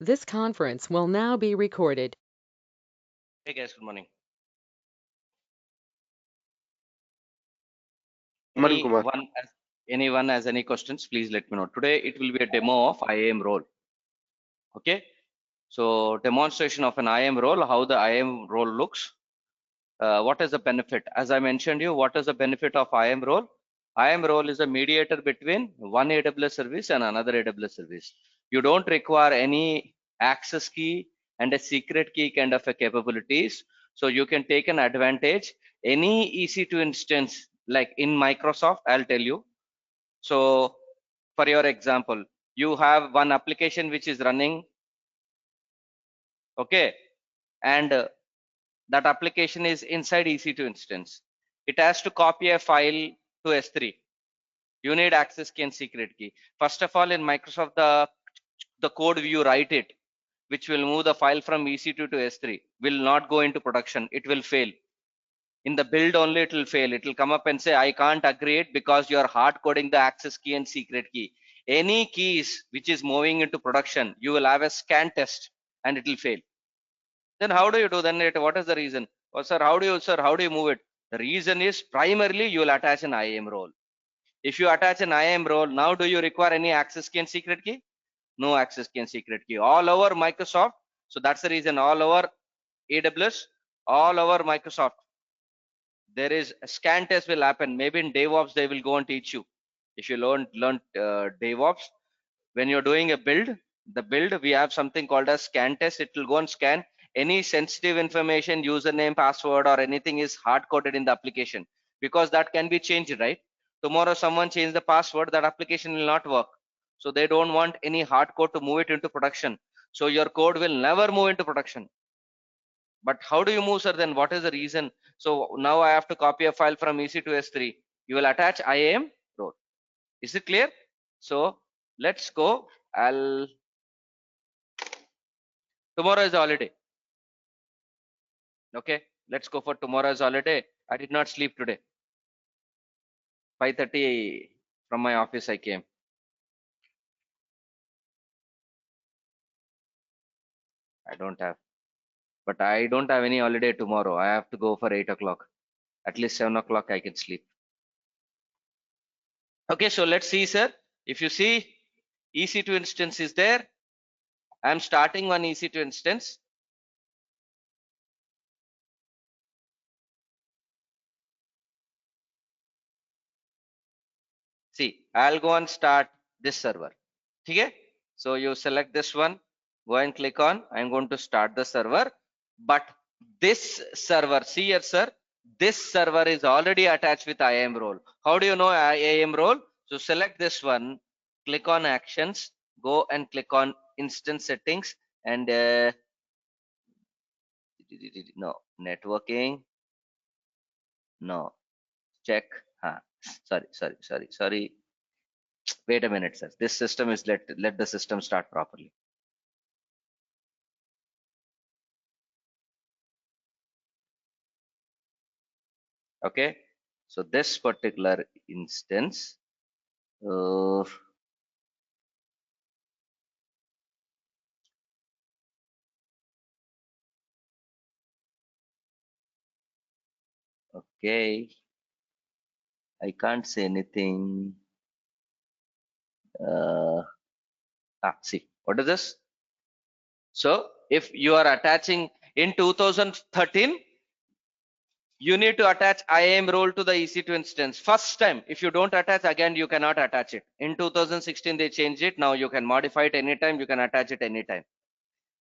This conference will now be recorded. Hey guys, good morning. Morning, Kumar. Anyone has any questions, please let me know. Today it will be a demo of IAM role. Okay. So demonstration of an IAM role, how the IAM role looks. What is the benefit? As I mentioned you, what is the benefit of IAM role? IAM role is a mediator between one AWS service and another AWS service. You don't require any access key and a secret key kind of a capabilities. So you can take an advantage. Any EC2 instance, like in Microsoft, I'll tell you. So for your example, you have one application which is running, okay, and that application is inside EC2 instance. It has to copy a file to S3. You need access key and secret key. First of all, in Microsoft, the code you write it, which will move the file from EC2 to S3, will not go into production. It will fail. In the build only, it will fail. It will come up and say, I can't agree it because you are hard coding the access key and secret key. Any keys which is moving into production, you will have a scan test and it will fail. Then how do you do? Then what is the reason? Oh, sir, how do you move it? The reason is primarily you will attach an IAM role. If you attach an IAM role, now do you require any access key and secret key? No access key and secret key. All over Microsoft. So that's the reason all over AWS, all over Microsoft, there is a scan test will happen. Maybe in DevOps, they will go and teach you. If you learn DevOps, when you're doing a build, the build, we have something called a scan test. It will go and scan any sensitive information, username, password, or anything is hard coded in the application, because that can be changed, right? Tomorrow someone change the password, that application will not work. So they don't want any hard code to move it into production. So your code will never move into production. But how do you move, sir? Then what is the reason? So now I have to copy a file from EC to S3. You will attach IAM role. Is it clear? So let's go. Tomorrow is a holiday. Okay, let's go for tomorrow's holiday. I did not sleep today. 5:30 from my office I came. I don't have, but I don't have any holiday tomorrow. I have to go for 8 o'clock. At least 7 o'clock I can sleep. Okay, so let's see, sir. If you see, EC2 instance is there. I'm starting one EC2 instance. See, I'll go and start this server. Okay, so you select this one, go and click on, I'm going to start the server. But this server, see here, sir, this server is already attached with IAM role. How do you know IAM role? So select this one, click on actions, go and click on instance settings, and no, networking, no, check. Sorry. Wait a minute, sir. This system is let the system start properly. Okay, so this particular instance, okay, I can't say anything. See, what is this? So if you are attaching in 2013, you need to attach IAM role to the EC2 instance. First time, if you don't attach, again, you cannot attach it. In 2016, they changed it. Now you can modify it anytime. You can attach it anytime.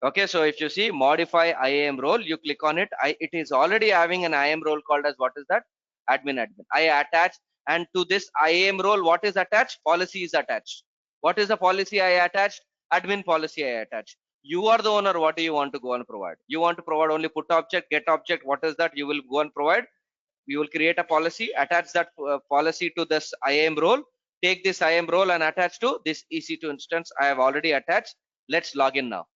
Okay, so if you see modify IAM role, you click on it. It is already having an IAM role called as, what is that? Admin. I attach, and to this IAM role, what is attached? Policy is attached. What is the policy I attached? Admin policy I attached. You are the owner. What do you want to go and provide? You want to provide only put object, get object. What is that? You will go and provide. You will create a policy, attach that policy to this IAM role. Take this IAM role and attach to this EC2 instance. I have already attached. Let's log in now.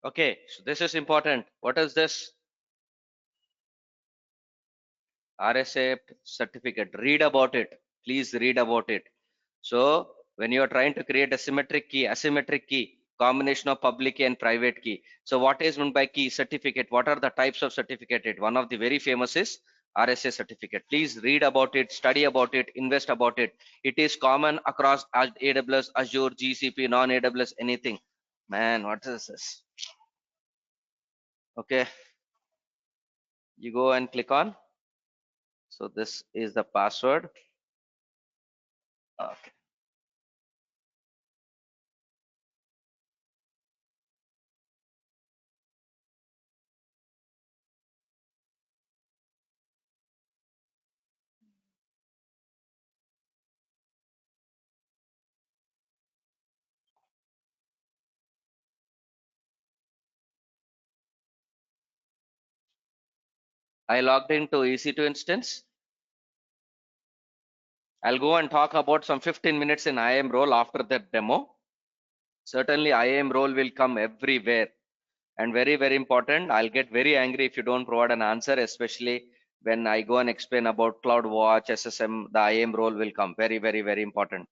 Okay, so this is important. What is this? RSA certificate. Read about it. Please read about it. So when you are trying to create a symmetric key, asymmetric key, combination of public key and private key. So what is meant by key certificate? What are the types of certificate? One of the very famous is RSA certificate. Please read about it, study about it, invest about it. It is common across AWS, Azure, GCP, non-AWS, anything. Man, what is this? Okay, you go and click on. So this is the password. Okay. I logged into EC2 instance. I'll go and talk about some 15 minutes in IAM role after that demo. Certainly IAM role will come everywhere and very, very important. I'll get very angry if you don't provide an answer, especially when I go and explain about CloudWatch, SSM, the IAM role will come. Very, very, very important.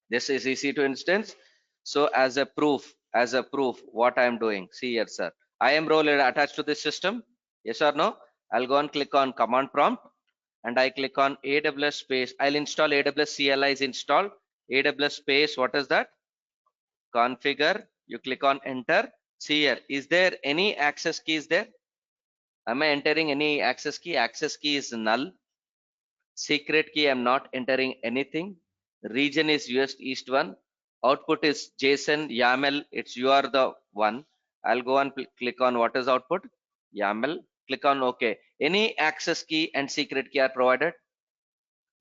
This is EC2 instance. So as a proof, what I am doing, see here, sir. IAM role is attached to this system. Yes or no? I'll go and click on command prompt and I click on AWS space. I'll install AWS CLI is installed. AWS space, what is that? Configure. You click on enter. See here, is there any access key is there? Am I entering any access key? Access key is null. Secret key, I'm not entering anything. Region is US East 1. Output is JSON, YAML. It's you are the one. I'll go and click on what is output? YAML. Click on OK. Any access key and secret key are provided?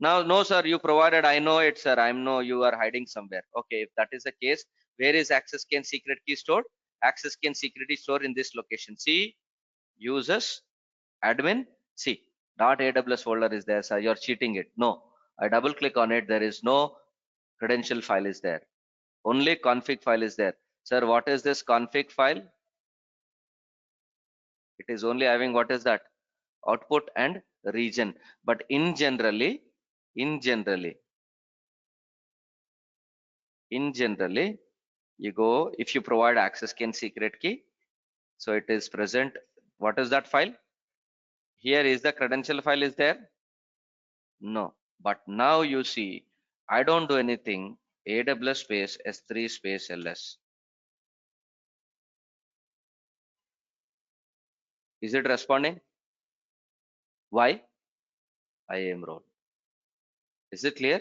Now, no, sir, you provided. I know it, sir. I know you are hiding somewhere. Okay, if that is the case, where is access key and secret key stored? Access key and secret key stored in this location. See, users, admin. See, .aws folder is there, sir. You're cheating it. No, I double click on it. There is no credential file is there. Only config file is there. Sir, what is this config file? It is only having what is that? Output and region. But in generally, you go, if you provide access key and secret key, so it is present. What is that file? Here is the credential file is there? No. But now you see, I don't do anything. AWS space S3 space LS. Is it responding? Why? IAM role. Is it clear?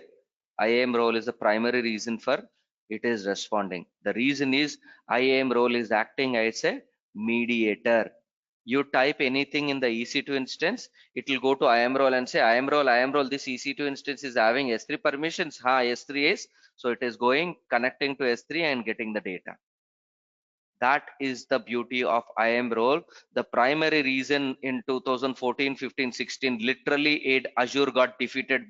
IAM role is the primary reason for it is responding. The reason is IAM role is acting as a mediator. You type anything in the EC2 instance, it will go to IAM role and say IAM role, this EC2 instance is having S3 permissions. S3 is. So it is going, connecting to S3 and getting the data. That is the beauty of IAM role. The primary reason in 2014, 15, 16, literally Azure got defeated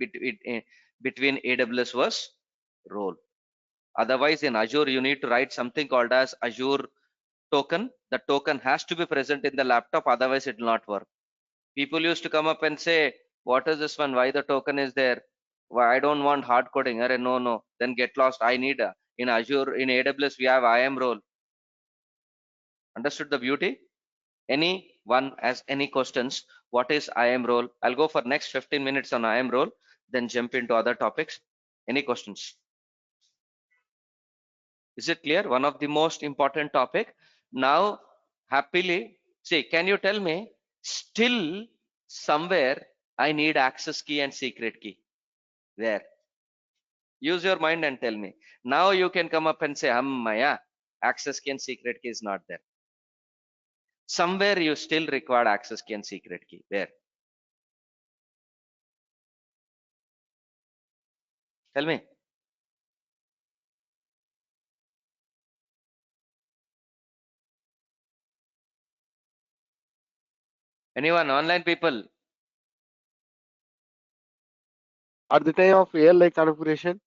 between AWS was role. Otherwise, in Azure, you need to write something called as Azure token. The token has to be present in the laptop, otherwise it will not work. People used to come up and say, what is this one? Why the token is there? Why I don't want hard coding. No. Then get lost. I need in Azure, in AWS, we have IAM role. Understood the beauty? Anyone has any questions? What is IAM role? I'll go for next 15 minutes on IAM role, then jump into other topics. Any questions? Is it clear? One of the most important topic. Now, happily, see, can you tell me, still somewhere I need access key and secret key? Where? Use your mind and tell me. Now you can come up and say, Maya, access key and secret key is not there. Somewhere you still require access key and secret key. Where? Tell me. Anyone? Online people? At the time of ALI configuration,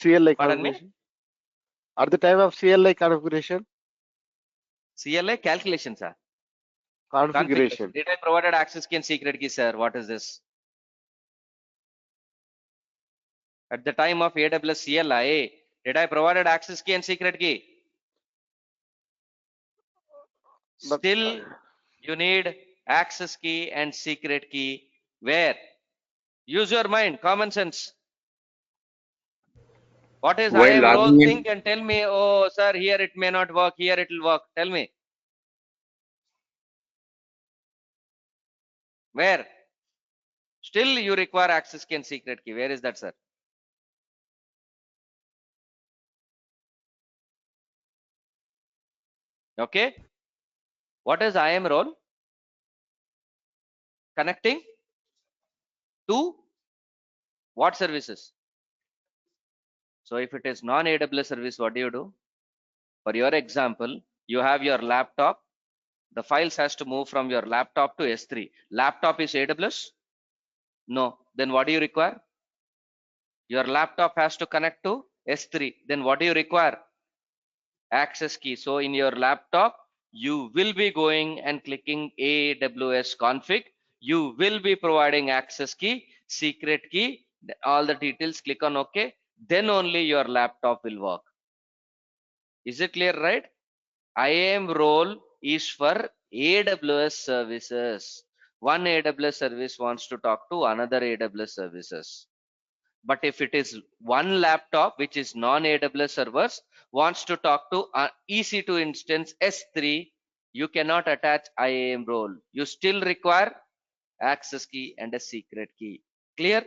CLI Pardon me? configuration. At the time of CLI configuration, CLA calculations, sir. Configuration. Did I provided access key and secret key, sir? What is this? At the time of AWS CLI, did I provided access key and secret key? But Still, you need access key and secret key. Where? Use your mind, common sense. What is While IAM role logging thing? in, And tell me, oh, sir, here it may not work, here it will work. Tell me. Where? Still, you require access key and secret key. Where is that, sir? Okay. What is IAM role? Connecting to what services? So if it is non-AWS service, what do you do? For your example, you have your laptop. The files has to move from your laptop to S3. Laptop is AWS? No. Then what do you require? Your laptop has to connect to S3. Then what do you require? Access key. So in your laptop, you will be going and clicking AWS config. You will be providing access key, secret key, all the details, click on OK. Then only your laptop will work. Is it clear, right? IAM role is for AWS services. One AWS service wants to talk to another AWS services. But if it is one laptop, which is non-AWS servers, wants to talk to EC2 instance S3, you cannot attach IAM role. You still require access key and a secret key. Clear?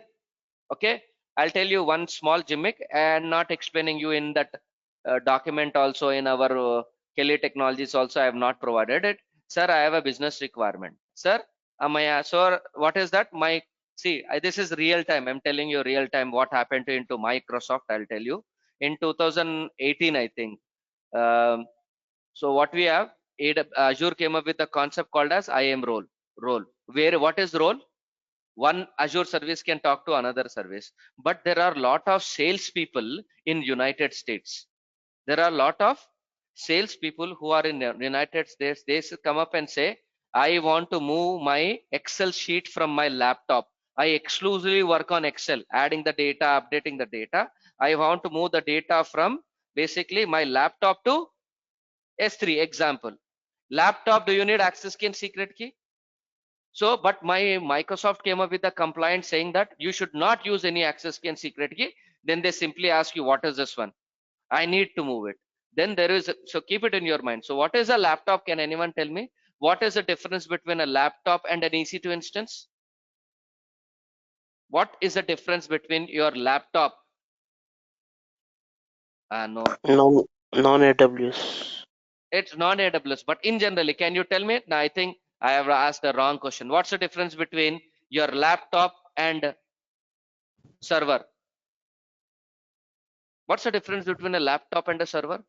Okay. I'll tell you one small gimmick and not explaining you in that document also in our Kelly Technologies also I have not provided it. Sir, I have a business requirement. Sir, so what is that? See, this is real time. I'm telling you real time what happened into Microsoft. I'll tell you in 2018, I think. So what we have, Azure came up with a concept called as IAM role. Where what is role? One Azure service can talk to another service, but there are a lot of salespeople in United States. There are a lot of salespeople who are in the United States. They come up and say, I want to move my Excel sheet from my laptop. I exclusively work on Excel, adding the data, updating the data. I want to move the data from basically my laptop to S3 example. Laptop, do you need access key and secret key? So, but my Microsoft came up with a compliance saying that you should not use any access key and secret key. Then they simply ask you, what is this one? I need to move it. Then there is, so keep it in your mind. So what is a laptop? Can anyone tell me? What is the difference between a laptop and an EC2 instance? What is the difference between your laptop? No. Non-AWS. It's non-AWS, but in generally, can you tell me? Now, I think I have asked the wrong question. What's the difference between your laptop and server? What's the difference between a laptop and a server?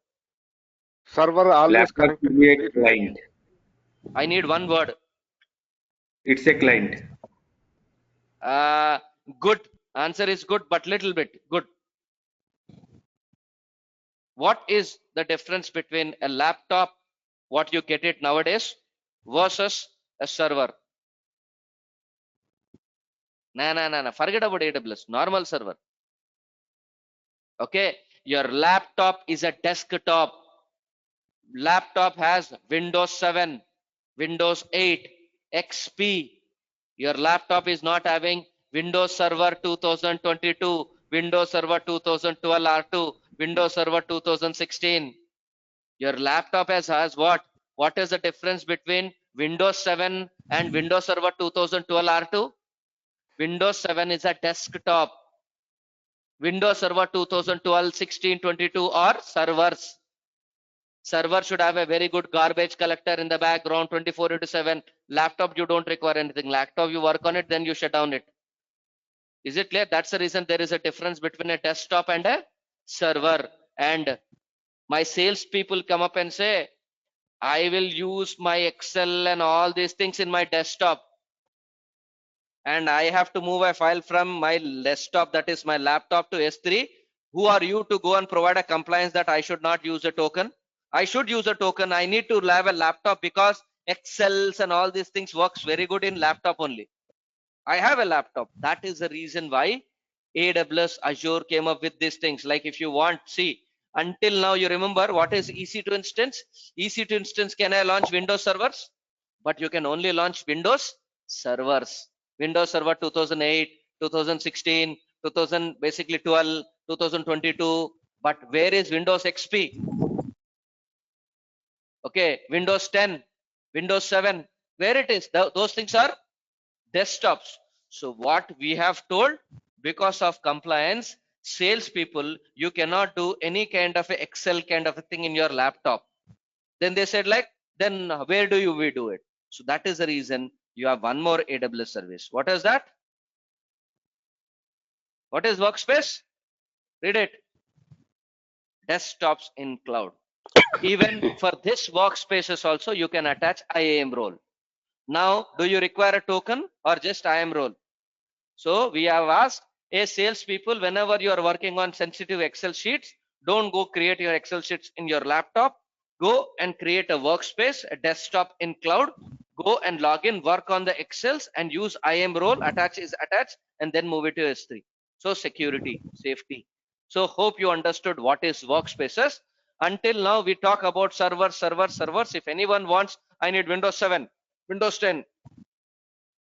server always laptop connected should be with a it. client. I need one word. It's a client. Good. Answer is good, but little bit. Good. What is the difference between a laptop, what you get it nowadays, versus a server? No. Forget about AWS. Normal server. Okay. Your laptop is a desktop. Laptop has Windows 7, Windows 8, XP. Your laptop is not having Windows Server 2022, Windows Server 2012 R2, Windows Server 2016. Your laptop has what? What is the difference between Windows 7 and Windows Server 2012 R2? Windows 7 is a desktop. Windows Server 2012, 16, 22 are servers. Server should have a very good garbage collector in the background 24/7. Laptop, you don't require anything. Laptop, you work on it, then you shut down it. Is it clear? That's the reason there is a difference between a desktop and a server. And my sales people come up and say, I will use my Excel and all these things in my desktop. And I have to move a file from my desktop, that is my laptop, to S3. Who are you to go and provide a compliance that I should not use a token? I should use a token. I need to have a laptop because Excels and all these things works very good in laptop only. I have a laptop. That is the reason why AWS Azure came up with these things. Like if you want, see, until now you remember what is EC2 instance? EC2 instance, can I launch Windows servers? But you can only launch Windows servers. Windows Server 2008, 2016, 2000, basically 12, 2022. But where is Windows XP? Okay, Windows 10, Windows 7, where it is? Those things are desktops. So what we have told, because of compliance, salespeople, you cannot do any kind of a Excel kind of a thing in your laptop. Then they said like, then where do we do it? So that is the reason you have one more AWS service. What is that? What is workspace? Read it. Desktops in cloud. Even for this workspaces also, you can attach IAM role. Now, do you require a token or just IAM role? So we have asked a salespeople, whenever you are working on sensitive Excel sheets, don't go create your Excel sheets in your laptop. Go and create a workspace, a desktop in cloud. Go and log in, work on the Excels and use IAM role, attach is attached, and then move it to S3. So security, safety. So hope you understood what is workspaces. Until now, we talk about servers. If anyone wants, I need Windows 7, Windows 10.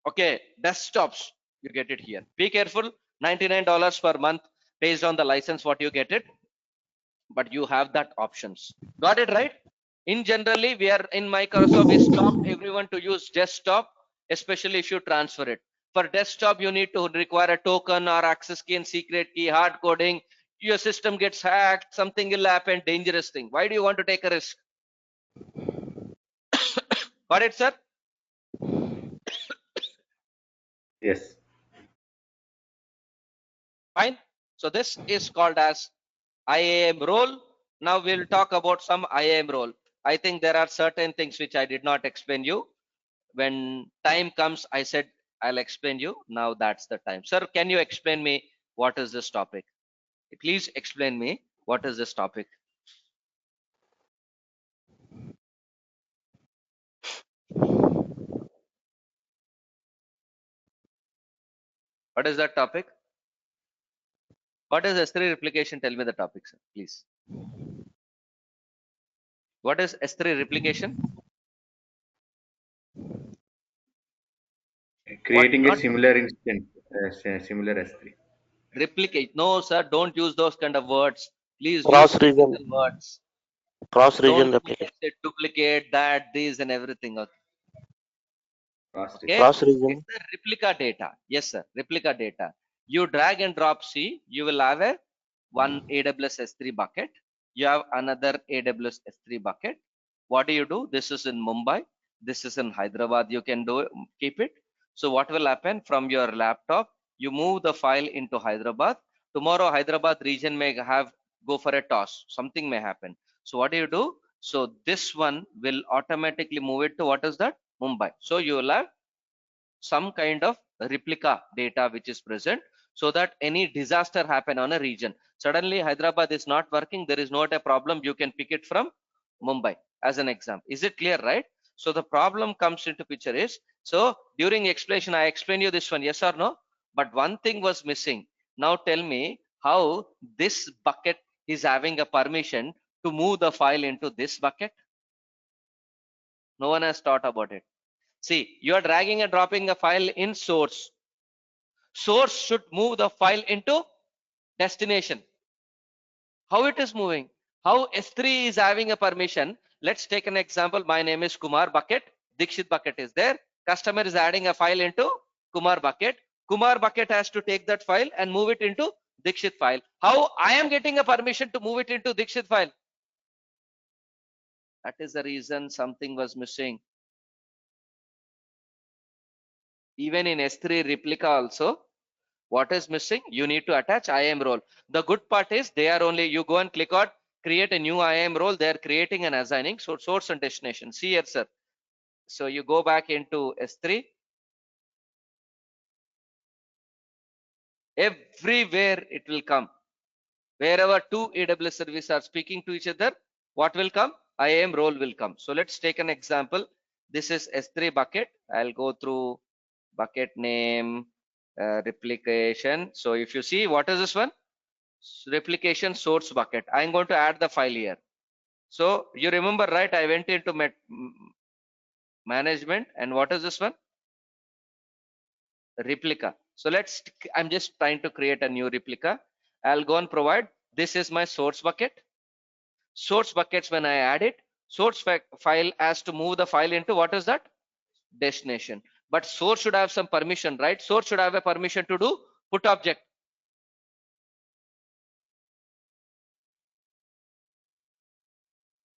Okay, desktops, you get it here. Be careful, $99 per month based on the license what you get it, but you have that options. Got it right? In generally, we are in Microsoft, we stopped everyone to use desktop, especially if you transfer it. For desktop, you need to require a token or access key and secret key, hard coding. Your system gets hacked, something will happen, dangerous thing. Why do you want to take a risk? Got it, sir? Yes. Fine. So this is called as IAM role. Now we'll talk about some IAM role. I think there are certain things which I did not explain you. When time comes, I said I'll explain you. Now that's the time. Sir, can you explain me what is this topic? Please explain me what is this topic. What is that topic? What is S3 replication? Tell me the topic, sir, please. What is S3 replication? Creating a Not similar instance, similar S3. replicate. No, sir, don't use those kind of words. Please use Cross region, technical words. cross Don't region use replication. say duplicate, that, this, and everything. Cross Okay, region. Cross region. it's the replica data. Yes, sir, replica data. You drag and drop C, you will have a one AWS S3 bucket. You have another AWS S3 bucket. What do? This is in Mumbai. This is in Hyderabad. You can do keep it. So what will happen from your laptop? You move the file into Hyderabad. Tomorrow Hyderabad region may have go for a toss. Something may happen. So what do? So this one will automatically move it to what is that? Mumbai. So you will have some kind of replica data which is present, so that any disaster happen on a region, suddenly Hyderabad is not working, there is not a problem, you can pick it from Mumbai as an example. Is it clear, right? So the problem comes into picture is, so during explanation I explain you this one, yes or no? But one thing was missing. Now tell me how this bucket is having a permission to move the file into this bucket. No one has thought about it. See, you are dragging and dropping a file in source. Source should move the file into destination. How it is moving? How S3 is having a permission? Let's take an example. My name is Kumar bucket. Dikshit bucket is there. Customer is adding a file into Kumar bucket. Kumar bucket has to take that file and move it into Dikshit file. How I am getting a permission to move it into Dikshit file? That is the reason something was missing. Even in S3 replica also, what is missing? You need to attach IAM role. The good part is they are only, you go and click on create a new IAM role. They are creating and assigning. So source and destination. See here, sir. So you go back into S3. Everywhere it will come. Wherever two AWS services are speaking to each other, what will come? IAM role will come. So let's take an example. This is S3 bucket. I'll go through bucket name, replication. So if you see, what is this one? Replication source bucket. I'm going to add the file here. So you remember, right? I went into management, and what is this one? Replica. So I'm just trying to create a new replica. I'll go and provide. This is my source bucket. Source buckets, when I add it, source file has to move the file into what is that? Destination. But source should have some permission, right? Source should have a permission to do put object.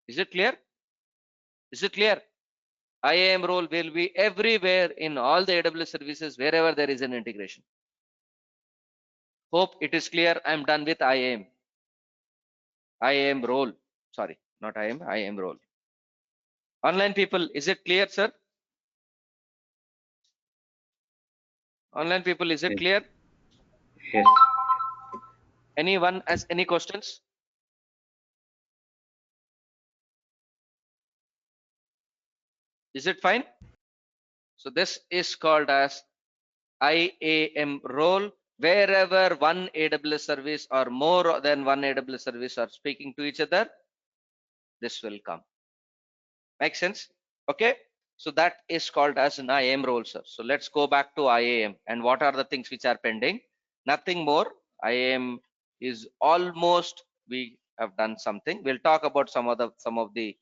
Is it clear? Is it clear? IAM role will be everywhere in all the AWS services wherever there is an integration. Hope it is clear. I'm done with IAM. IAM role. Sorry, not IAM role. Online people, is it clear, sir? Online people, is it Yes. clear? Yes. Anyone has any questions? Is it fine? So this is called as IAM role. Wherever one AWS service or more than one AWS service are speaking to each other, this will come. Make sense? Okay. So that is called as an IAM role, sir. So let's go back to IAM and what are the things which are pending? Nothing more. IAM is almost, we have done something. We'll talk about some of the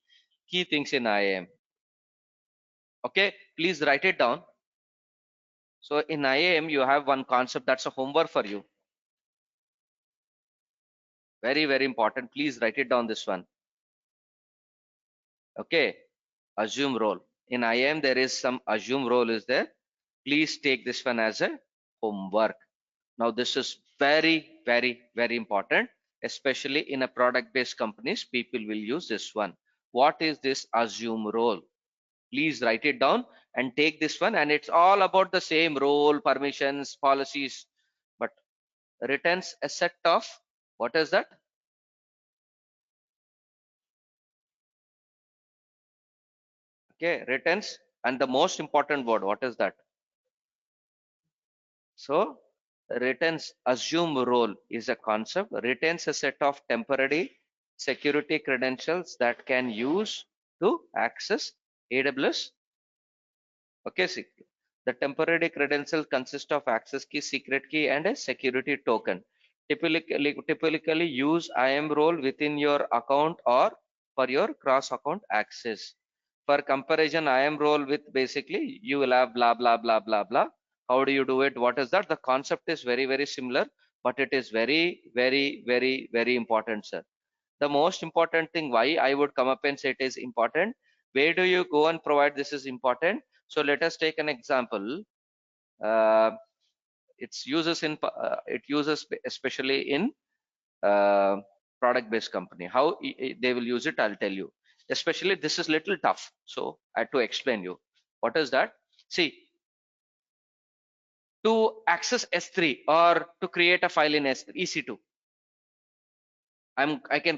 key things in IAM. Okay, please write it down. So in IAM, you have one concept that's a homework for you. Very, very important. Please write it down, this one. Okay, assume role. In IAM, there is some assume role is there. Please take this one as a homework. Now, this is very, very, very important, especially in a product-based companies, people will use this one. What is this assume role? Please write it down and take this one, and it's all about the same role, permissions, policies, but returns a set of, what is that? Okay, returns, and the most important word, what is that? So returns assume role is a concept, retains a set of temporary security credentials that can use to access AWS. Okay, see, the temporary credentials consist of access key, secret key, and a security token. Typically use IAM role within your account or for your cross account access. For comparison, IAM role with basically you will have blah blah blah blah blah. How do you do it? What is that? The concept is very, very similar, but it is very, very, very, very important, sir. The most important thing why I would come up and say it is important. Where do you go and provide this is important? So let us take an example. It uses especially in uh, product-based company. How they will use it, I'll tell you. Especially this is little tough, so I had to explain you. What is that? See, to access S3 or to create a file in S3, EC2,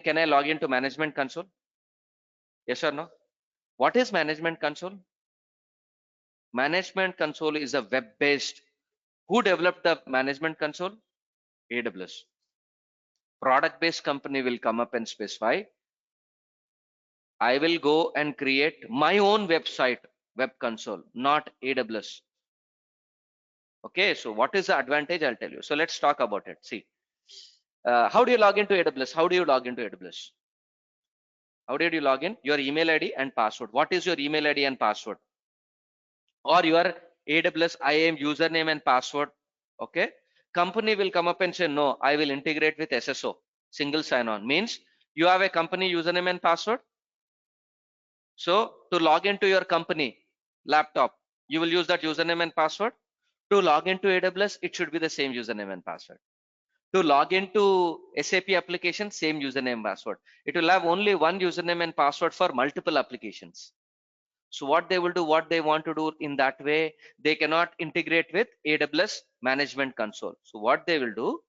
can I log into management console? Yes or no? What is management console? Management console is a web-based. Who developed the management console? AWS. Product-based company will come up and specify, I will go and create my own website, web console, not AWS. Okay, so what is the advantage? I'll tell you. So let's talk about it. See, how do you log into AWS? How do you log into AWS? How did you log in? Your email ID and password. What is your email ID and password? Or your AWS IAM username and password. Okay, company will come up and say, no, I will integrate with SSO, single sign-on. Means you have a company username and password. So to log into your company laptop, you will use that username and password. To log into AWS, it should be the same username and password. To log into SAP application, same username and password. It will have only one username and password for multiple applications. So what they will do, what they want to do in that way, they cannot integrate with AWS management console. So what they will do,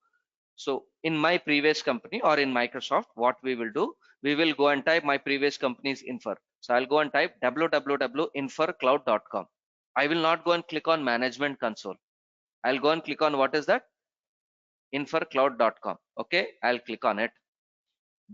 So in my previous company or in Microsoft, what we will do, we will go and type my previous company's infer. So I'll go and type www.infercloud.com. I will not go and click on management console. I'll go and click on what is that? Infercloud.com. Okay, I'll click on it.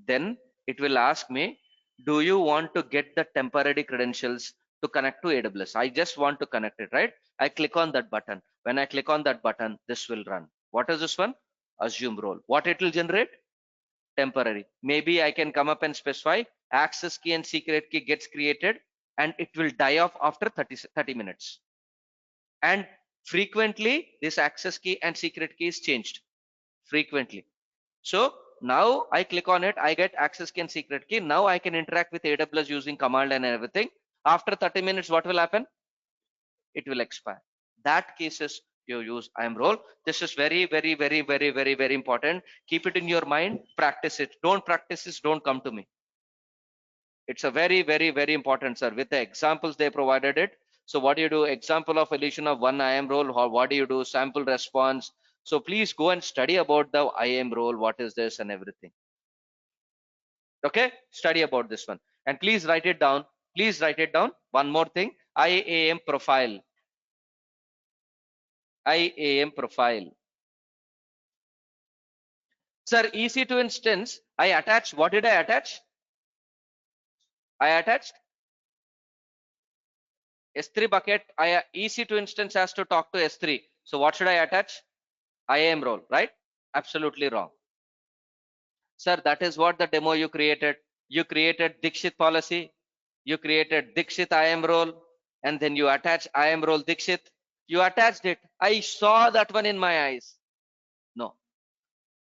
Then it will ask me, do you want to get the temporary credentials to connect to AWS? I just want to connect it, right? I click on that button. When I click on that button, this will run. What is this one? Assume role. What it will generate? Temporary. Maybe I can come up and specify access key and secret key gets created and it will die off after 30 minutes. And frequently this access key and secret key is changed frequently. So now I click on it, I get access key and secret key. Now I can interact with AWS using command and everything. After 30 minutes, what will happen? It will expire. That cases you use IAM role. This is very, very, very, very, very, very important. Keep it in your mind, practice it. Don't practice this, don't come to me. It's a very, very, very important, sir. With the examples they provided it. So what do you do? Example of elision of one IAM role, or what do you do? Sample response. So please go and study about the IAM role. What is this and everything. Okay, study about this one. And please write it down. Please write it down. One more thing, IAM profile. IAM profile. Sir, EC2 instance, I attached. What did I attach? I attached S3 bucket. EC2 instance has to talk to S3. So what should I attach? IAM role, right? Absolutely wrong. Sir, that is what the demo you created. You created Dixit policy. You created Dixit IAM role. And then you attach IAM role Dixit. You attached it. I saw that one in my eyes. No.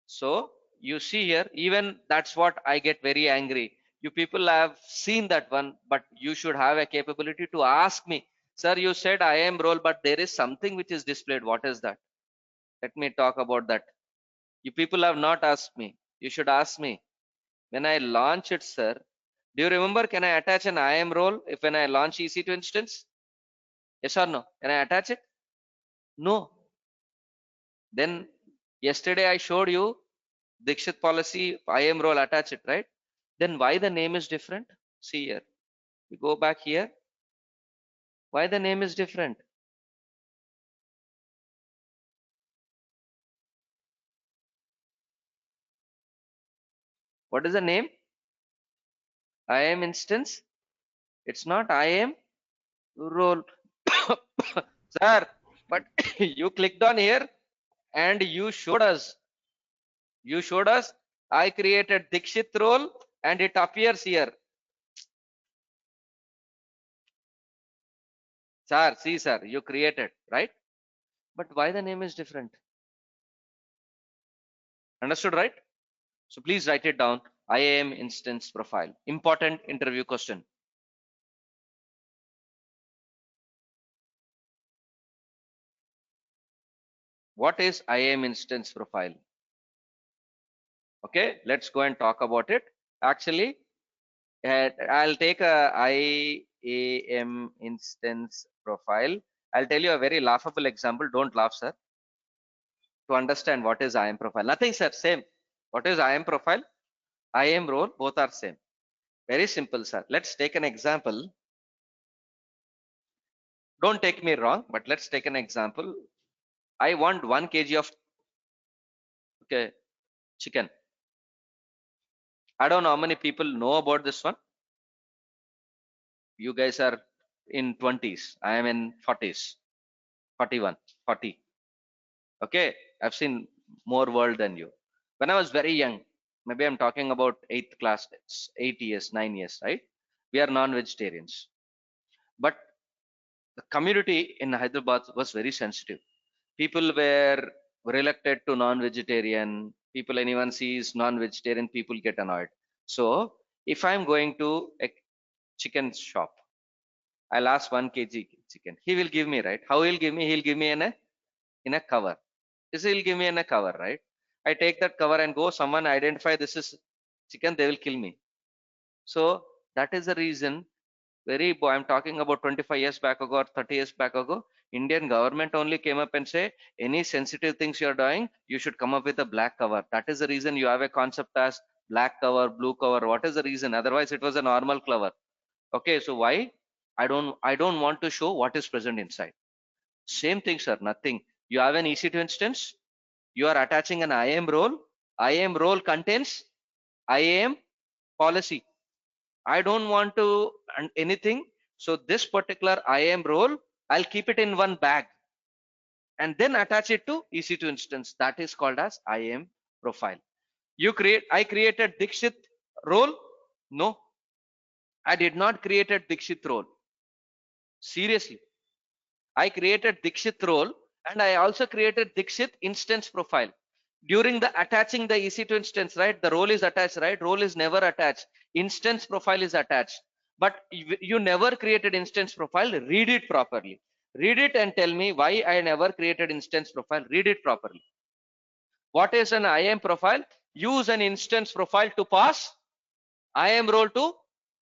So you see here, even that's what I get very angry. You people have seen that one, but you should have a capability to ask me, sir, you said IAM role, but there is something which is displayed. What is that? Let me talk about that. You people have not asked me. You should ask me. When I launch it, sir, do you remember, can I attach an IAM role if when I launch EC2 instance? Yes or no? Can I attach it? No. Then yesterday I showed you Dixit policy, IAM role, attach it, right? Then why the name is different? See here. We go back here. Why the name is different? What is the name? IAM instance. It's not IAM role. Sir, but you clicked on here and you showed us. You showed us. I created Dixit role and it appears here. Sir, see, sir, you created, right? But why the name is different? Understood, right? So please write it down. IAM instance profile. Important interview question. What is IAM instance profile? Okay, let's go and talk about it. Actually, I'll take a IAM instance profile. I'll tell you a very laughable example. Don't laugh, sir. To understand what is IAM profile. Nothing, sir. Same. What is IAM profile? IAM role, both are same. Very simple, sir. Let's take an example. Don't take me wrong, but let's take an example. I want 1 kg of chicken. I don't know how many people know about this one. You guys are in 20s. I am in 40s. 41, 40. Okay, I've seen more world than you. When I was very young, maybe I'm talking about 8th class, it's 8 years, 9 years, right? We are non-vegetarians. But the community in Hyderabad was very sensitive. People were reluctant to non-vegetarian. People, anyone sees non-vegetarian, people get annoyed. So if I'm going to a chicken shop, I'll ask 1 kg chicken. He will give me, right? How he'll give me? He'll give me in a cover. He'll give me in a cover, right? I take that cover and go. Someone identify this is chicken, they will kill me. So that is the reason. I'm talking about 25 years back ago or 30 years back ago. Indian government only came up and say any sensitive things you are doing, you should come up with a black cover. That is the reason you have a concept as black cover, blue cover. What is the reason? Otherwise, it was a normal cover. Okay, so why? I don't want to show what is present inside. Same thing, sir. Nothing. You have an EC2 instance. You are attaching an IAM role. IAM role contains IAM policy. I don't want to anything. So this particular IAM role, I'll keep it in one bag and then attach it to EC2 instance. That is called as IAM profile. I created Dikshit role. No, I did not create a Dikshit role. Seriously, I created Dikshit role and I also created Dikshit instance profile. During the attaching the EC2 instance, right? The role is attached, right? Role is never attached. Instance profile is attached. But you never created instance profile. Read it properly. Read it and tell me why I never created instance profile. Read it properly. What is an IAM profile? Use an instance profile to pass IAM role to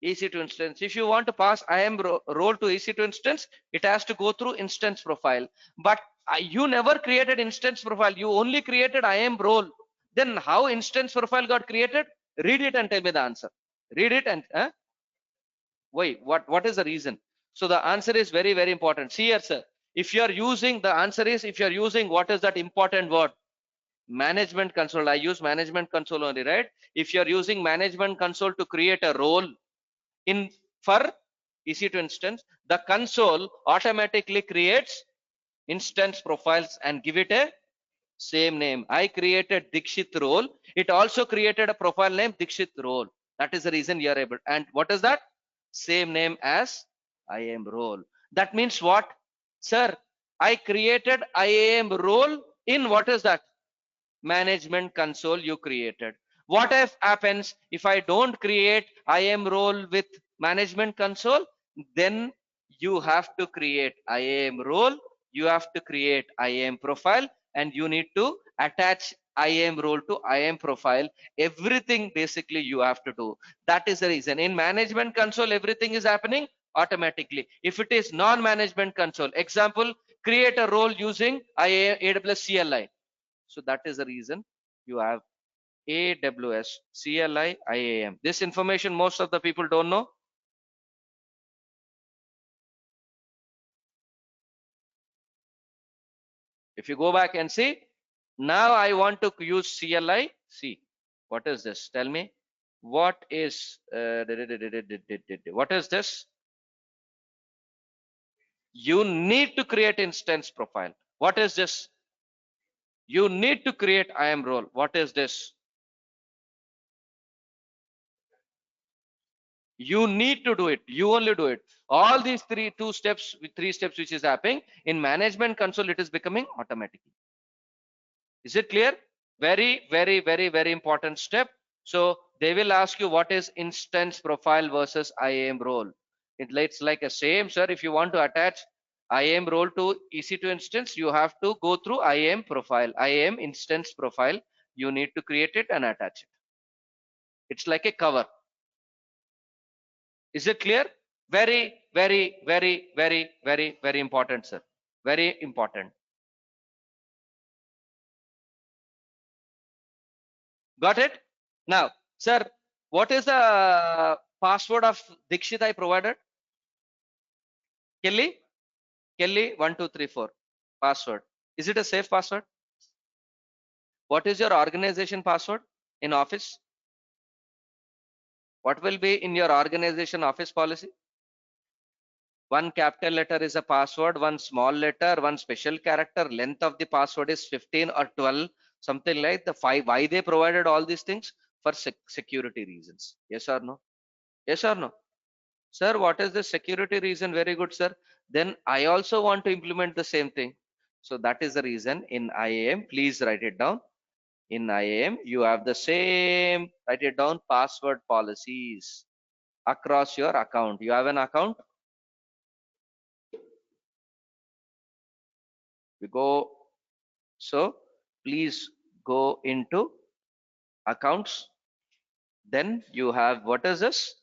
EC2 instance. If you want to pass IAM role to EC2 instance, it has to go through instance profile. But you never created instance profile. You only created IAM role. Then how instance profile got created? Read it and tell me the answer. Read it and wait. What is the reason? So the answer is very, very important. See here, sir. If you are using, the answer is, if you are using, what is that important word? Management console. I use management console only, right? If you are using management console to create a role in for EC2 instance, the console automatically creates instance profiles and give it a same name. I created Dikshit role. It also created a profile name Dikshit role. That is the reason you are able. And what is that? Same name as IAM role. That means what? Sir, I created IAM role in what is that? Management console you created. What if happens if I don't create IAM role with management console? Then you have to create IAM role, you have to create IAM profile, and you need to attach IAM role to IAM profile. Everything basically you have to do. That is the reason. In management console, everything is happening automatically. If it is non-management console, example, create a role using AWS CLI. So that is the reason you have AWS, CLI, IAM. This information most of the people don't know. If you go back and see, now I want to use CLI. See, what is this? Tell me, what is what is this? You need to create instance profile. What is this? You need to create IAM role. What is this? You need to do it. You only do it. All these three steps which is happening in management console, it is becoming automatically. Is it clear? Very, very, very, very important step. So they will ask you what is instance profile versus IAM role. It's like a same, sir. If you want to attach IAM role to EC2 instance, you have to go through IAM profile, IAM instance profile. You need to create it and attach it. It's like a cover. Is it clear? Very, very, very, very, very, very important, sir. Very important. Got it? Now, sir, what is the password of Dikshit I provided? Kelly? Kelly 1234 password. Is it a safe password? What is your organization password in office? What will be in your organization office policy? One capital letter is a password, one small letter, one special character. Length of the password is 15 or 12, something like the 5. Why they provided all these things? For security reasons. Yes or no? Yes or no? Sir, what is the security reason? Very good, sir. Then I also want to implement the same thing. So that is the reason in IAM, please write it down. In IAM, you have the same, write it down, password policies across your account. You have an account. We go, so please go into accounts. Then you have, what is this?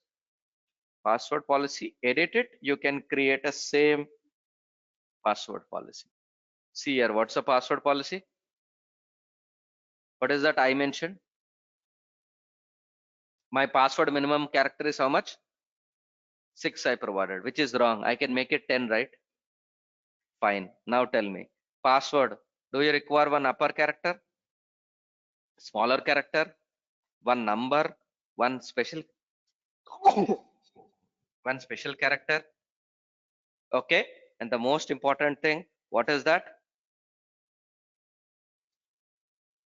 Password policy, edit it. You can create a same Password policy. See here, what's the password policy? What is that I mentioned? My password minimum character is how much? 6 I provided, which is wrong. I can make it 10, right? Fine. Now tell me, password, do you require one upper character, smaller character, one number, one special, one special character? Okay. And the most important thing, what is that?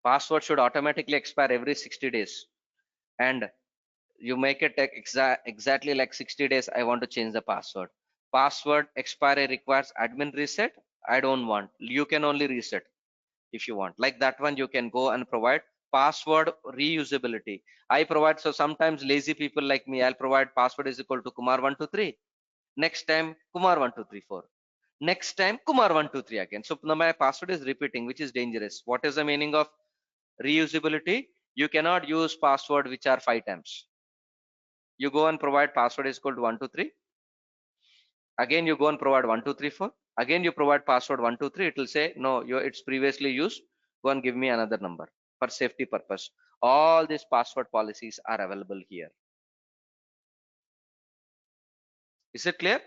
Password should automatically expire every 60 days. And you make it exactly like 60 days. I want to change the password. Password expiry requires admin reset. I don't want. You can only reset if you want. Like that one, you can go and provide password reusability. I provide, so sometimes lazy people like me, I'll provide password is equal to Kumar123. Next time Kumar1234. Next time Kumar123 again. So now my password is repeating, which is dangerous. What is the meaning of reusability? You cannot use password which are 5 times. You go and provide password is equal to 123. Again you go and provide 1234. Again you provide password 123. It will say no, it's previously used. Go and give me another number for safety purpose. All these password policies are available here. Is it clear?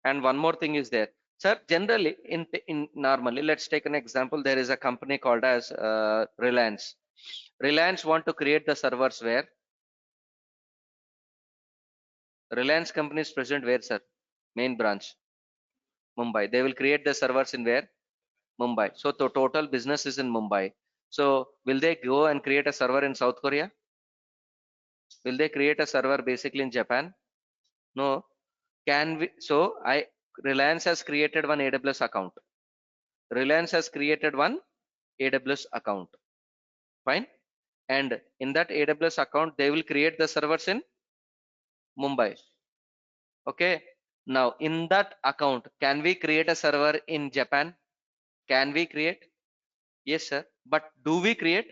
And one more thing is there, sir. Generally, in normally, let's take an example. There is a company called as Reliance. Reliance want to create the servers where? Reliance company is present where, sir? Main branch, Mumbai. They will create the servers in where? Mumbai. So the total business is in Mumbai. So will they go and create a server in South Korea? Will they create a server basically in Japan? No. Can we? So Reliance has created one AWS account. Reliance has created one AWS account. Fine. And in that AWS account, they will create the servers in Mumbai. Okay. Now in that account, can we create a server in Japan? Can we create? Yes, sir. But do we create?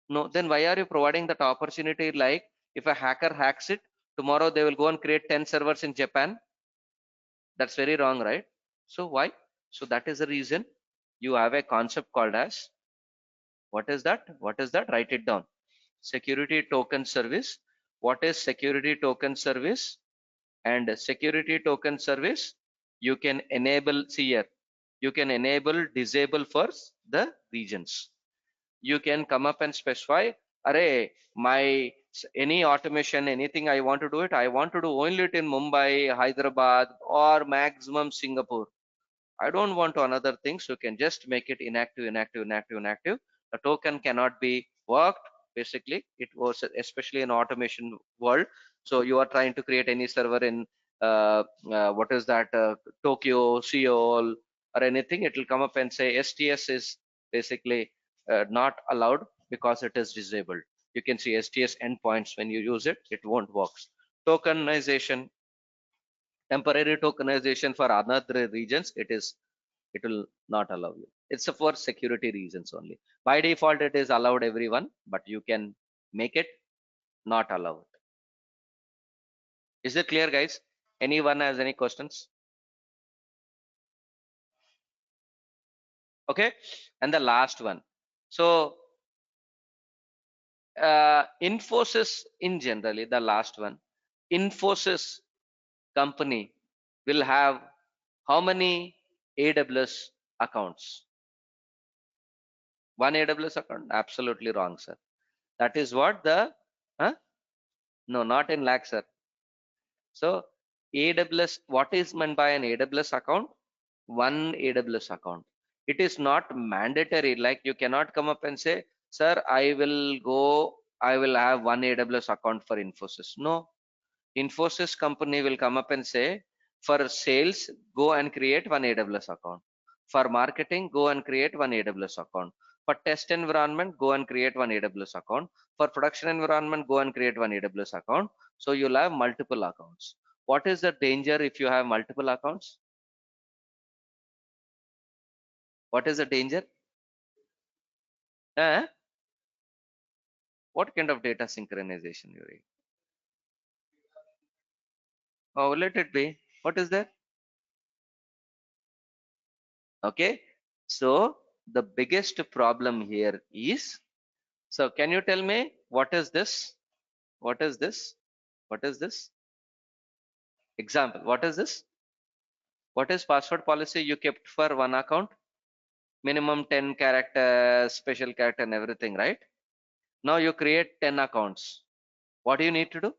No. Then why are you providing that opportunity? Like if a hacker hacks it, tomorrow they will go and create 10 servers in Japan. That's very wrong, right? So why? So that is the reason you have a concept called as, what is that? What is that? Write it down. Security token service. What is security token service? And security token service, you can enable, see here, you can enable, disable for the regions. You can come up and specify, array, my any automation, anything I want to do it, I want to do only it in Mumbai, Hyderabad, or maximum Singapore. I don't want to another thing. So you can just make it inactive, inactive, inactive, inactive. The token cannot be worked. Basically, it was especially in automation world. So you are trying to create any server in what is that, Tokyo, Seoul, or anything. It will come up and say STS is basically not allowed because it is disabled. You can see STS endpoints. When you use it, it won't work. Tokenization, temporary tokenization for another regions, it will not allow you. It's for security reasons only. By default, it is allowed everyone, but you can make it not allowed. Is it clear, guys? Anyone has any questions? Okay. And the last one. So Infosys in generally, the last one, Infosys company will have how many AWS accounts? One AWS account? Absolutely wrong, sir. That is what the, huh? No, not in lakhs, sir. So AWS, what is meant by an AWS account? One AWS account. It is not mandatory. Like you cannot come up and say, sir, I will have one AWS account for Infosys. No, Infosys company will come up and say, for sales, go and create one AWS account. For marketing, go and create one AWS account. For test environment, go and create one AWS account. For production environment, go and create one AWS account. So you'll have multiple accounts. What is the danger if you have multiple accounts? What is the danger? Eh? What kind of data synchronization you read? Oh, let it be. What is that? Okay, so the biggest problem here is, so can you tell me what is this? What is this? What is this? Example, what is this? What is password policy you kept for one account? Minimum 10 characters, special character and everything, right? Now you create 10 accounts. What do you need to do?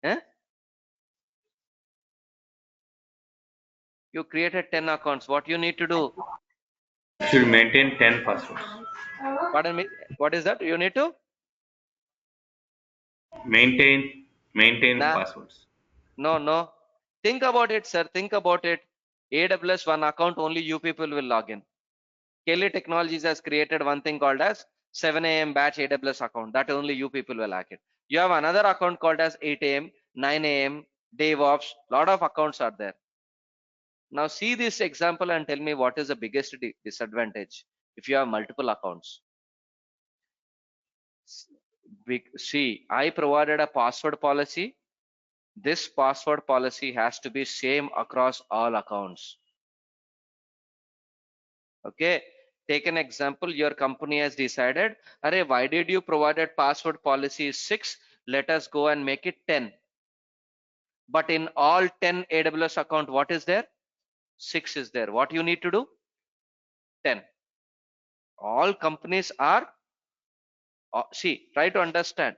Eh? You created 10 accounts. What you need to do? Should maintain 10 passwords. Pardon me. What is that? You need to? Maintain Nah, passwords. no, no. Think about it, sir. Think about it. AWS one account, only you people will log in. Kelly Technologies has created one thing called as 7 a.m. batch AWS account. That only you people will hack it. You have another account called as 8 a.m., 9 a.m., DevOps. Lot of accounts are there. Now see this example and tell me what is the biggest disadvantage if you have multiple accounts. See, I provided a password policy. This password policy has to be same across all accounts. Okay, take an example. Your company has decided, Array, why did you provided password policy is 6? Let us go and make it 10. But in all 10 AWS account, what is there? 6 is there. What you need to do? 10. All companies are, see, try to understand.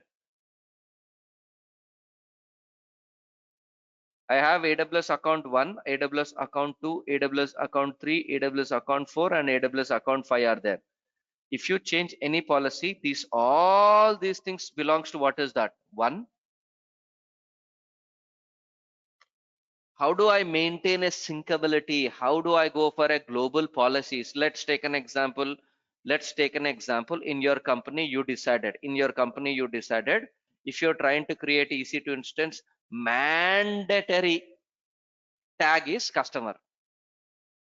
I have AWS account 1, AWS account 2, AWS account 3, AWS account 4, and AWS account 5 are there. If you change any policy, all these things belongs to what is that? 1. How do I maintain a syncability? How do I go for a global policies? Let's take an example. Let's take an example. In your company, you decided. If you're trying to create EC2 instance, mandatory tag is customer.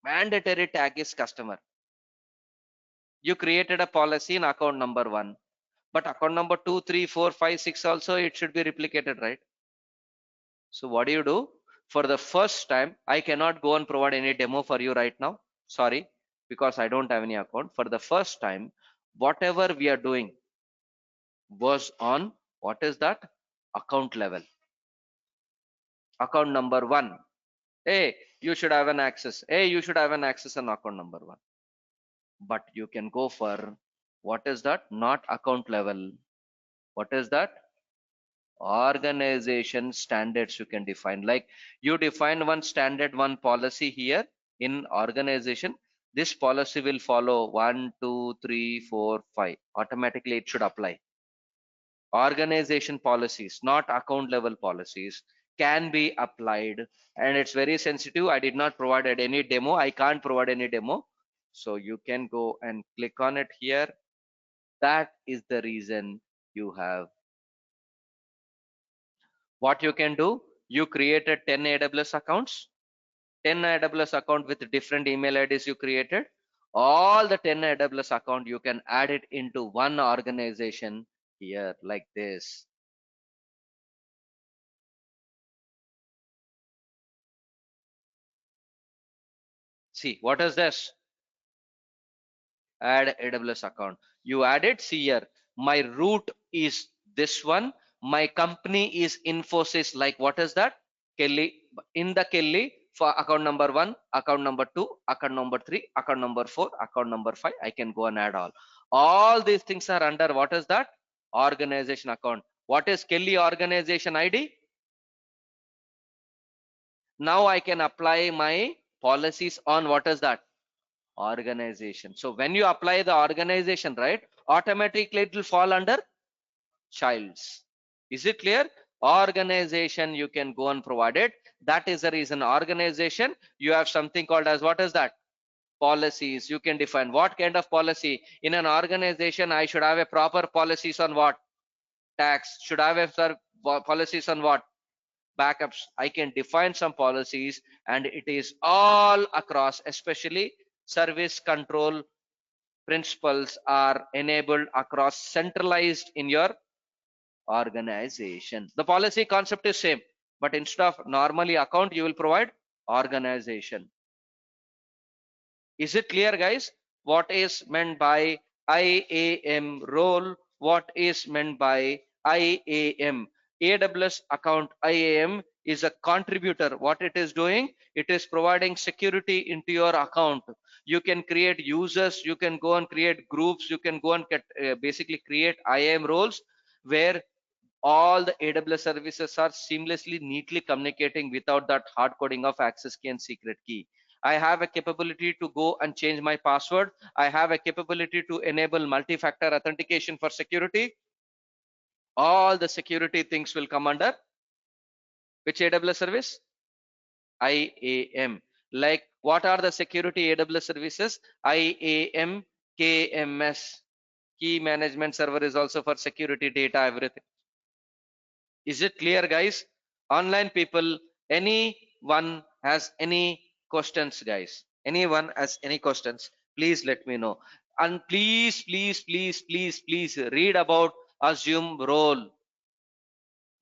Mandatory tag is customer. You created a policy in account number 1, but account number 2, 3, 4, 5, 6 also it should be replicated, right? So what do you do? For the first time, I cannot go and provide any demo for you right now. Sorry, because I don't have any account. For the first time, whatever we are doing was on, what is that? Account level. Account number 1. Hey, you should have an access. Hey, you should have an access on account number 1. But you can go for, what is that? Not account level. What is that? Organization standards you can define. Like you define one standard, one policy here in organization. This policy will follow 1, 2, 3, 4, 5. Automatically it should apply. Organization policies, not account level policies, can be applied, and it's very sensitive. I did not provide any demo. I can't provide any demo. So you can go and click on it here. That is the reason you have. What you can do, you created 10 AWS accounts, 10 AWS account with different email IDs you created. All the 10 AWS account, you can add it into one organization here like this. See, what is this? Add AWS account. You add it, see here, my root is this one. My company is Infosys, like what is that? Kelly. In the Kelly, for account number 1, account number 2, account number 3, account number 4, account number 5, I can go and add all these things are under what is that? Organization account. What is Kelly organization ID? Now I can apply my policies on what is that? Organization. So when you apply the organization, right, automatically it will fall under childs. Is it clear? Organization, you can go and provide it. That is the reason. Organization, you have something called as what is that? Policies. You can define what kind of policy. In an organization, I should have a proper policies on what? Tax. Should I have policies on what? Backups. I can define some policies, and it is all across, especially service control principles are enabled across centralized in your organization. The policy concept is same, but instead of normally account, you will provide organization. Is it clear, guys? What is meant by IAM role? What is meant by IAM? AWS account IAM is a contributor. What it is doing? It is providing security into your account. You can create users, you can go and create groups, you can go and basically create IAM roles where all the AWS services are seamlessly, neatly communicating without that hard coding of access key and secret key. I have a capability to go and change my password. I have a capability to enable multi-factor authentication for security. All the security things will come under which AWS service? IAM. Like what are the security AWS services? IAM, KMS. Key management server is also for security data, everything. Is it clear, guys? Online people, anyone has any questions, guys? Anyone has any questions? Please let me know. And please, please, please, please, please read about assume role.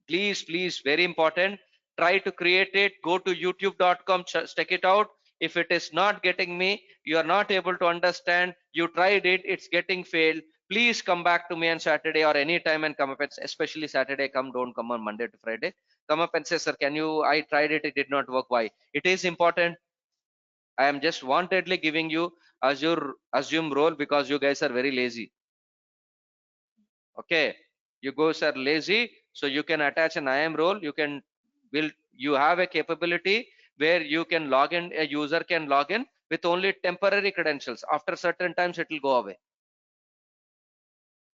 Please, please, very important. Try to create it. Go to youtube.com, check it out. If it is not getting me, you are not able to understand, you tried it, it's getting failed, please come back to me on Saturday or any time and come up, especially Saturday. Don't come on Monday to Friday. Come up and say, sir, can you, I tried it, it did not work. Why? It is important. I am just wantedly giving you assume role because you guys are very lazy. Okay, you guys are lazy, so you can attach an IAM role. You can build, you have a capability where you can log in, a user can log in with only temporary credentials. After certain times it will go away.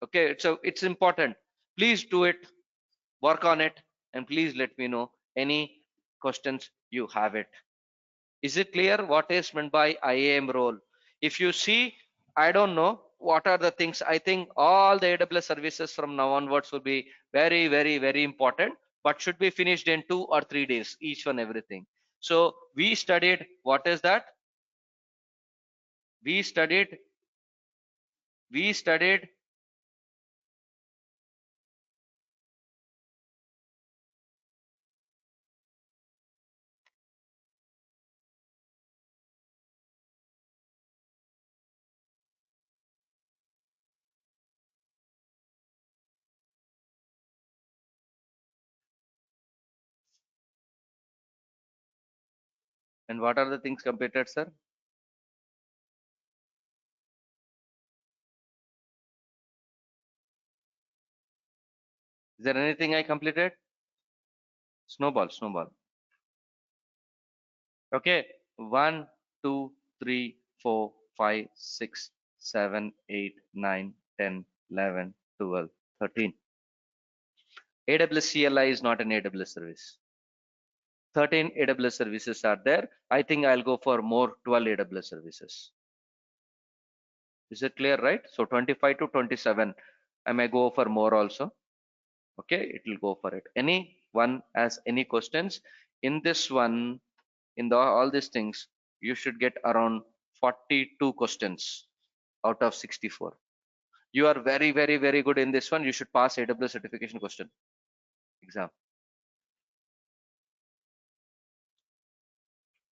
Okay, so it's important. Please do it, work on it, and please let me know any questions you have it. Is it clear what is meant by IAM role? If you see, I don't know what are the things. I think all the AWS services from now onwards will be very, very, very important, but should be finished in 2 or 3 days, each one, everything. So we studied, what is that? We studied, we studied and what are the things completed, sir? Is there anything I completed? Snowball, snowball. Okay, 1, 2, 3, 4, 5, 6, 7, 8, 9, 10, 11, 12, 13. AWS CLI is not an AWS service. 13 AWS services are there. I think I'll go for more 12 AWS services. Is it clear, right? So 25 to 27. I may go for more also. Okay, it will go for it. Anyone has any questions? In this one, in all these things, you should get around 42 questions out of 64. You are very, very, very good in this one. You should pass AWS certification question exam.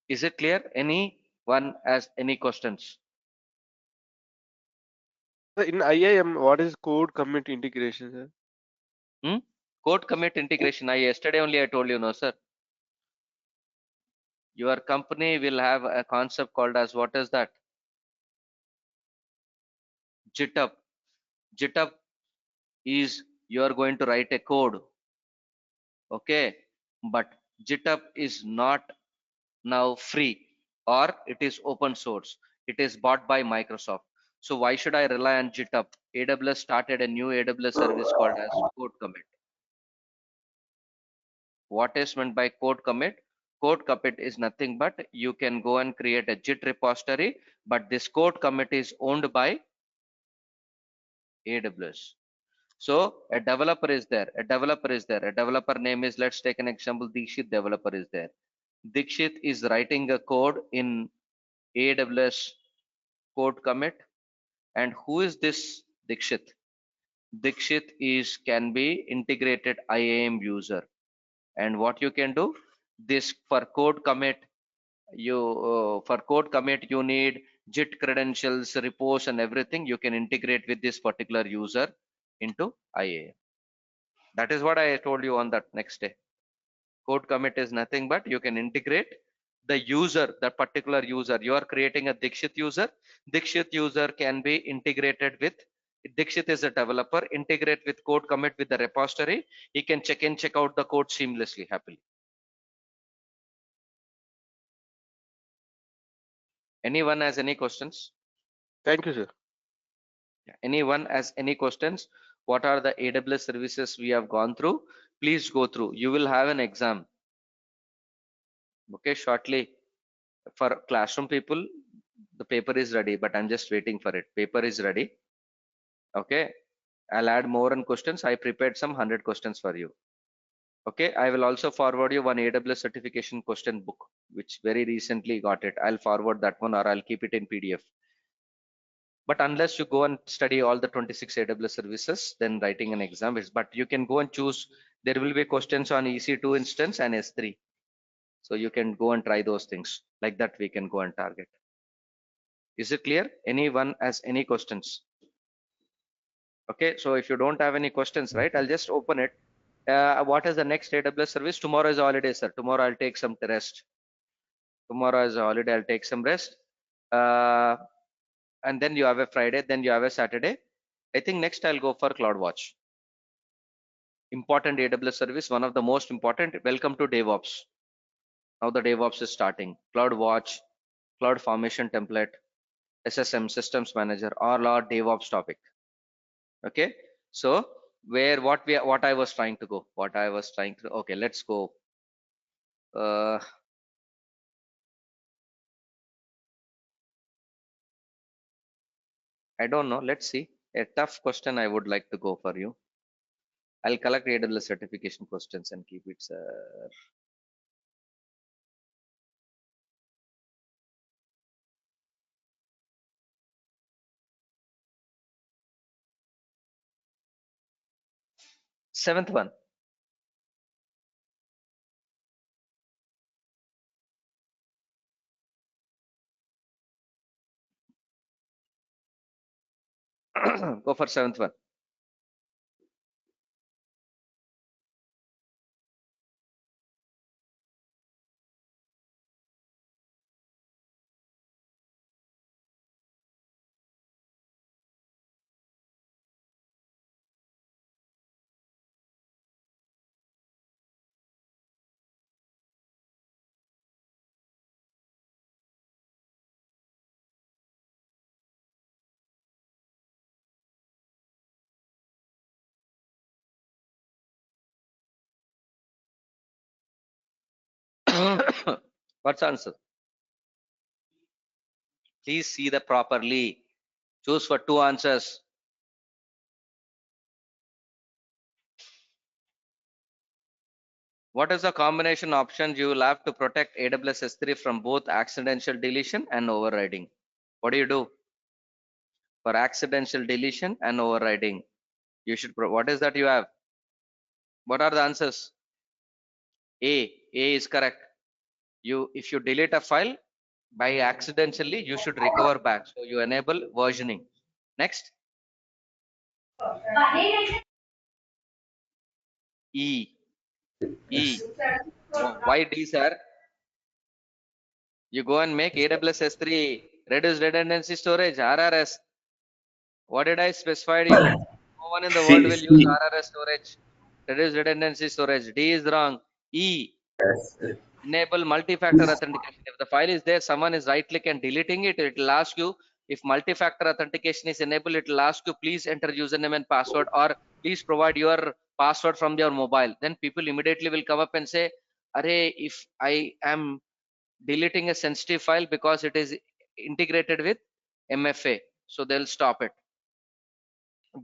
Is it clear? Anyone has any questions? So in IAM, what is code commit integration, sir? Code commit integration. Yesterday only I told you, no, sir. Your company will have a concept called as, what is that? GitHub. GitHub is, you are going to write a code. Okay, but GitHub is not now free, or it is open source. It is bought by Microsoft. So why should I rely on GitHub? AWS started a new AWS service called as code commit. What is meant by code commit? Code commit is nothing but you can go and create a Git repository, but this code commit is owned by AWS. So a developer is there, a developer is there, a developer name is, let's take an example, Dikshit developer is there. Dikshit is writing a code in AWS code commit. And who is this Dikshit? Dikshit is can be integrated IAM user. And what you can do, this for code commit, you need JIT credentials, repos, and everything, you can integrate with this particular user into IAM. That is what I told you on that next day. Code commit is nothing but you can integrate the user, the particular user. You are creating a Dikshit user. Dikshit user can be integrated with, Dikshit is a developer, integrate with code commit with the repository. He can check in, check out the code seamlessly, happily. Anyone has any questions? Thank you, sir. Anyone has any questions? What are the AWS services we have gone through? Please go through. You will have an exam. Okay, shortly. For classroom people, the paper is ready, but I'm just waiting for it. Paper is ready. Okay. I'll add more on questions. I prepared some 100 questions for you. Okay. I will also forward you one AWS certification question book, which very recently got it. I'll forward that one, or I'll keep it in PDF. But unless you go and study all the 26 AWS services, then writing an exam is, but you can go and choose. There will be questions on EC2 instance and S3. So you can go and try those things. Like that, we can go and target. Is it clear? Anyone has any questions? Okay, so if you don't have any questions, right, I'll just open it. What is the next AWS service? Tomorrow is a holiday, sir. Tomorrow I'll take some rest. Tomorrow is a holiday. I'll take some rest. And then you have a Friday, then you have a Saturday. I think next I'll go for CloudWatch. Important AWS service, one of the most important. Welcome to DevOps. Now the DevOps is starting. CloudWatch, Cloud Formation Template, SSM, Systems Manager, all are DevOps topic. Okay, so what I was trying to go, okay, let's go. I don't know, let's see. A tough question I would like to go for you. I'll collect AWS certification questions and keep it, sir. Seventh one. Go for seventh one. What's answer? Please see the properly. Choose for two answers. What is the combination options you will have to protect AWS S3 from both accidental deletion and overriding? What do you do for accidental deletion and overriding? You should, what is that you have? What are the answers? A is correct. If you delete a file by accidentally, you should recover back. So you enable versioning. Next. E. Why D, sir? You go and make AWS S3 reduced redundancy storage, RRS. What did I specify to you? No one in the world C, will use C. RRS storage. Reduced redundancy storage. D is wrong. E. Yes. Enable multi-factor authentication. If the file is there, someone is right click and deleting it, it will ask you if multi-factor authentication is enabled, it will ask you please enter username and password, or please provide your password from your mobile. Then people immediately will come up and say, Array, if I am deleting a sensitive file because it is integrated with MFA, so they'll stop it.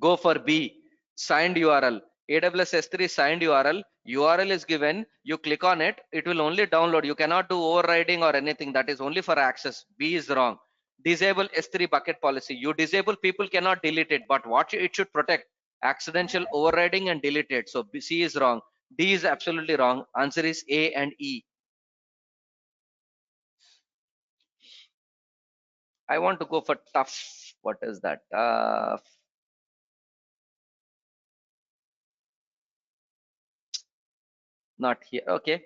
Go for B, signed URL. AWS S3 signed URL. URL is given. You click on it. It will only download. You cannot do overriding or anything. That is only for access. B is wrong. Disable S3 bucket policy. You disable, people cannot delete it. But what it should protect? Accidental overriding and delete it. So C is wrong. D is absolutely wrong. Answer is A and E. I want to go for tough. What is that? Not here. Okay.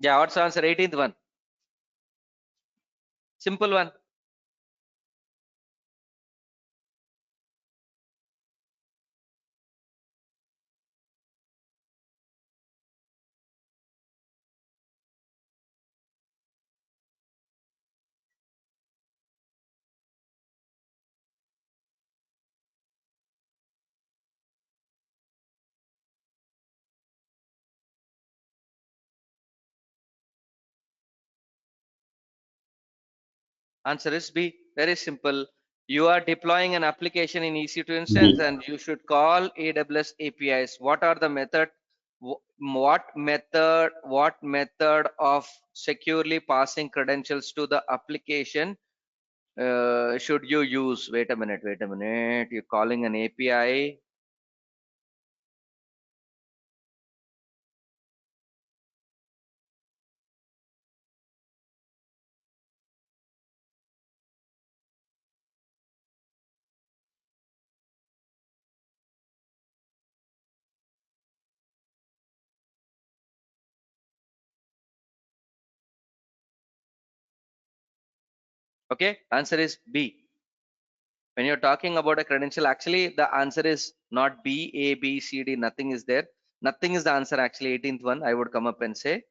Yeah, what's the answer? 18th one. Simple one. Answer is B. Very simple. You are deploying an application in EC2 instance B. and you should call AWS APIs. What are the method? What method of securely passing credentials to the application should you use? Wait a minute. Wait a minute. You're calling an API. Okay. Answer is B. When you're talking about a credential, actually the answer is not B, A, B, C, D. Nothing is there. Nothing is the answer. Actually, 18th one. I would come up and say.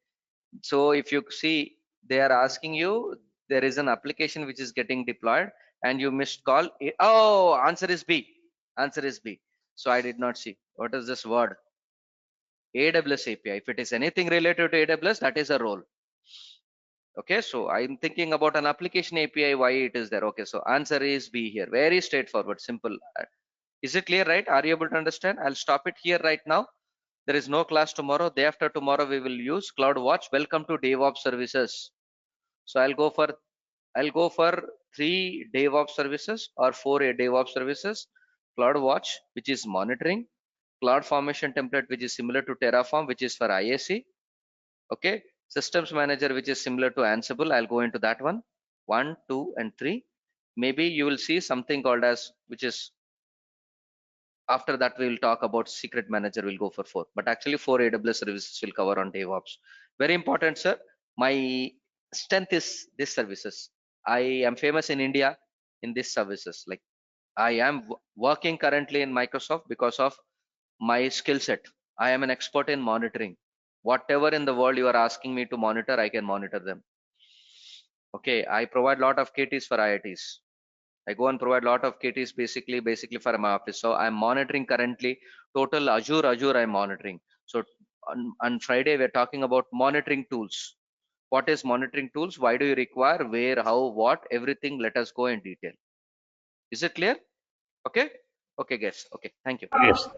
So if you see, they are asking you, there is an application which is getting deployed and you missed call. Oh, answer is B. Answer is B. So I did not see. What is this word? AWS API. If it is anything related to AWS, that is a role. Okay, so I'm thinking about an application API, why it is there. Okay, so answer is B here. Very straightforward, simple. Is it clear, right? Are you able to understand? I'll stop it here right now. There is no class tomorrow. Day after tomorrow, we will use CloudWatch. Welcome to DevOps services. So I'll go for 3 DevOps services or 4 DevOps services. CloudWatch, which is monitoring. Cloud Formation template, which is similar to Terraform, which is for IAC. Okay. Systems Manager, which is similar to Ansible. I'll go into that one. 1, 2, and 3. Maybe you will see something called as, which is after that we will talk about Secret Manager. We'll go for 4. But actually 4 AWS services will cover on DevOps. Very important, sir. My strength is this services. I am famous in India in these services. Like I am working currently in Microsoft because of my skill set. I am an expert in monitoring. Whatever in the world you are asking me to monitor, I can monitor them. Okay, I provide a lot of KTs for IITs. I go and provide a lot of KTs basically for my office. So I'm monitoring currently total Azure I'm monitoring. So on Friday we're talking about monitoring tools. What is monitoring tools? Why do you require? Where? How? What? Everything. Let us go in detail. Is it clear? Okay. Okay, guys. Okay. Thank you. Yes.